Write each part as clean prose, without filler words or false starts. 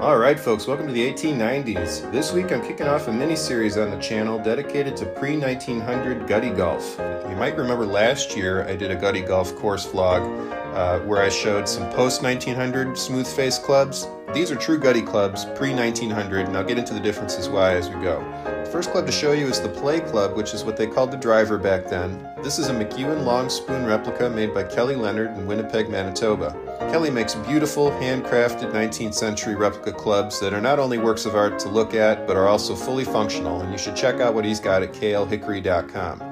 Alright folks, welcome to the 1890s. This week I'm kicking off a mini-series on the channel dedicated to pre-1900 gutty golf. You might remember last year I did a gutty golf course vlog where I showed some post-1900 smooth face clubs. These are true gutty clubs, pre-1900, and I'll get into the differences why as we go. The first club to show you is the Play Club, which is what they called the driver back then. This is a McEwen long spoon replica made by Kelly Leonard in Winnipeg, Manitoba. Kelly makes beautiful, handcrafted 19th century replica clubs that are not only works of art to look at, but are also fully functional, and you should check out what he's got at klhickory.com.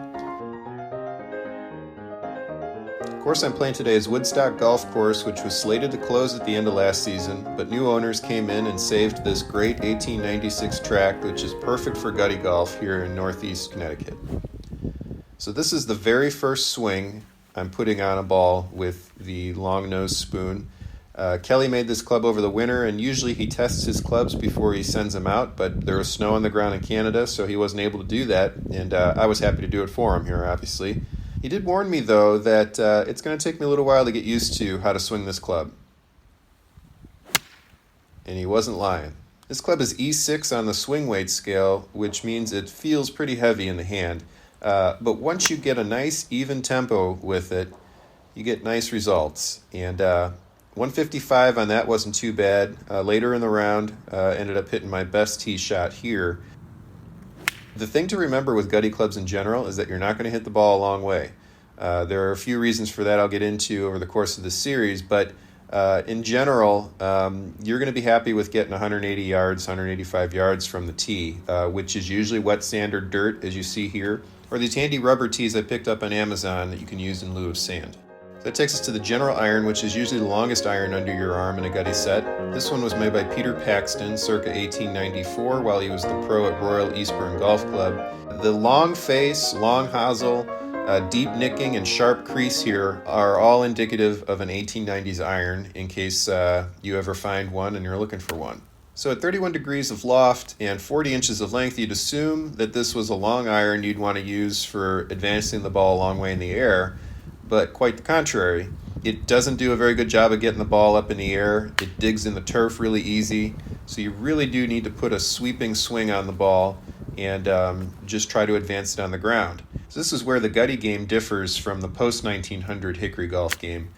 The course I'm playing today is Woodstock Golf Course, which was slated to close at the end of last season, but new owners came in and saved this great 1896 track, which is perfect for gutty golf here in northeast Connecticut. So this is the very first swing I'm putting on a ball with the long-nosed spoon. Kelly made this club over the winter, and usually he tests his clubs before he sends them out, but there was snow on the ground in Canada, so he wasn't able to do that, and I was happy to do it for him here, obviously. He did warn me, though, that it's going to take me a little while to get used to how to swing this club. And he wasn't lying. This club is E6 on the swing weight scale, which means it feels pretty heavy in the hand. But once you get a nice even tempo with it, you get nice results. And 155 on that wasn't too bad. Later in the round, ended up hitting my best tee shot here. The thing to remember with gutty clubs in general is that you're not going to hit the ball a long way. There are a few reasons for that I'll get into over the course of this series, but in general, you're going to be happy with getting 180 yards, 185 yards from the tee, which is usually wet sand or dirt, as you see here, or these handy rubber tees I picked up on Amazon that you can use in lieu of sand. So that takes us to the general iron, which is usually the longest iron under your arm in a gutty set. This one was made by Peter Paxton circa 1894 while he was the pro at Royal Eastbourne Golf Club. The long face, long hosel, deep nicking, and sharp crease here are all indicative of an 1890s iron in case you ever find one and you're looking for one. So at 31 degrees of loft and 40 inches of length, you'd assume that this was a long iron you'd want to use for advancing the ball a long way in the air, but quite the contrary. It doesn't do a very good job of getting the ball up in the air. It digs in the turf really easy, so you really do need to put a sweeping swing on the ball and just try to advance it on the ground. So this is where the gutty game differs from the post-1900 Hickory golf game.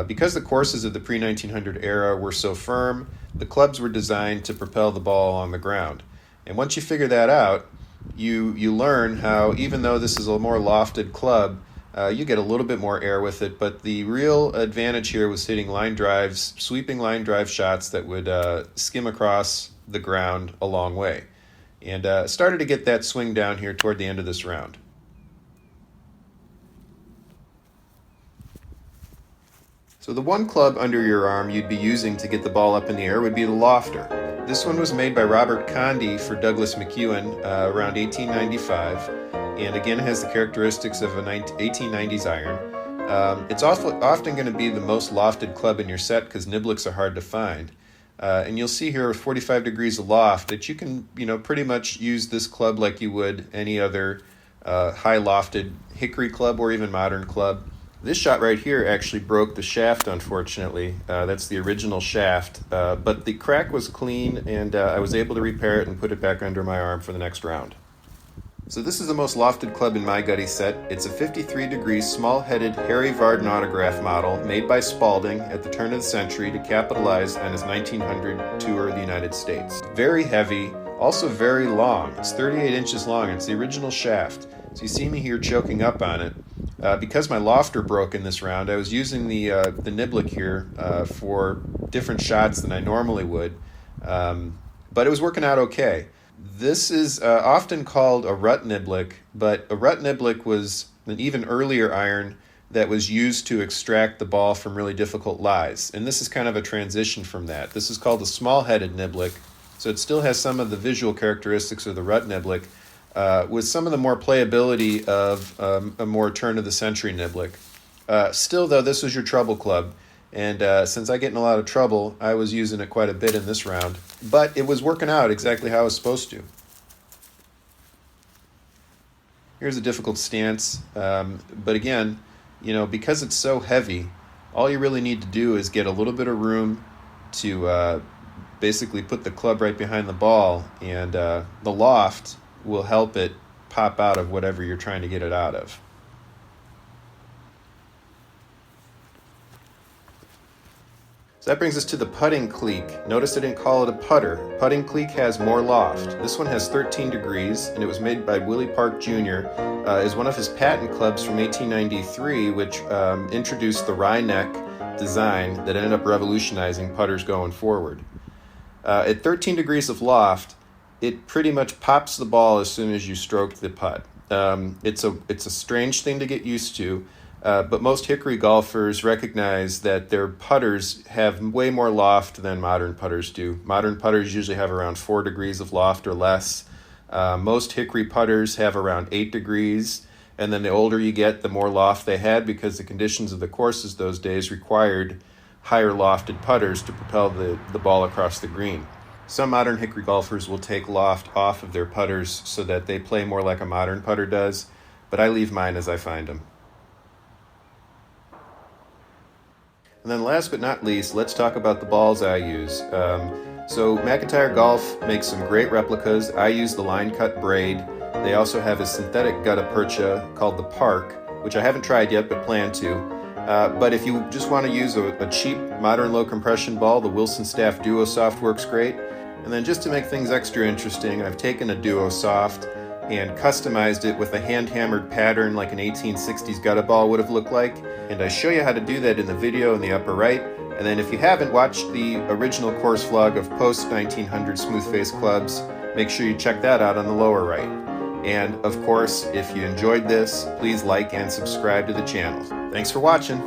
Because the courses of the pre-1900 era were so firm, the clubs were designed to propel the ball on the ground. And once you figure that out, you learn how, even though this is a more lofted club, you get a little bit more air with it, but the real advantage here was hitting line drives, sweeping line drive shots that would skim across the ground a long way. And started to get that swing down here toward the end of this round. So the one club under your arm you'd be using to get the ball up in the air would be the Lofter. This one was made by Robert Condy for Douglas McEwen around 1895, and again has the characteristics of an 1890s iron. It's often going to be the most lofted club in your set because niblicks are hard to find. And you'll see here with 45 degrees of loft that you can pretty much use this club like you would any other high lofted hickory club or even modern club. This shot right here actually broke the shaft, unfortunately. That's the original shaft, but the crack was clean, and I was able to repair it and put it back under my arm for the next round. So this is the most lofted club in my gutty set. It's a 53-degree, small-headed Harry Vardon autograph model made by Spalding at the turn of the century to capitalize on his 1900 tour of the United States. Very heavy, also very long. It's 38 inches long. It's the original shaft. So you see me here choking up on it. Because my lofter broke in this round, I was using the niblick here for different shots than I normally would, but it was working out okay. This is often called a rut niblick, but a rut niblick was an even earlier iron that was used to extract the ball from really difficult lies, and this is kind of a transition from that. This is called a small-headed niblick, so it still has some of the visual characteristics of the rut niblick, with some of the more playability of a more turn-of-the-century niblick. Still, though, this was your trouble club, and since I get in a lot of trouble, I was using it quite a bit in this round. But it was working out exactly how I was supposed to. Here's a difficult stance, but again, because it's so heavy, all you really need to do is get a little bit of room to basically put the club right behind the ball, and the loft will help it pop out of whatever you're trying to get it out of. So that brings us to the putting cleek. Notice I didn't call it a putter. Putting cleek has more loft. This one has 13 degrees, and it was made by Willie Park Jr. As one of his patent clubs from 1893, which introduced the wry neck design that ended up revolutionizing putters going forward. At 13 degrees of loft, it pretty much pops the ball as soon as you stroke the putt. It's a strange thing to get used to. But most Hickory golfers recognize that their putters have way more loft than modern putters do. Modern putters usually have around 4 degrees of loft or less. Most Hickory putters have around 8 degrees, and then the older you get, the more loft they had, because the conditions of the courses those days required higher lofted putters to propel the ball across the green. Some modern Hickory golfers will take loft off of their putters so that they play more like a modern putter does, but I leave mine as I find them. And then last but not least, let's talk about the balls I use. So McIntyre Golf makes some great replicas. I use the line cut braid. They also have a synthetic gutta percha called the Park, which I haven't tried yet but plan to. But if you just want to use a cheap modern low compression ball, the Wilson Staff Duo Soft works great. And then just to make things extra interesting, I've taken a Duo Soft and customized it with a hand-hammered pattern like an 1860s Gutty ball would have looked like. And I show you how to do that in the video in the upper right. And then if you haven't watched the original course vlog of post-1900 smooth-face clubs, make sure you check that out on the lower right. And of course, if you enjoyed this, please like and subscribe to the channel. Thanks for watching.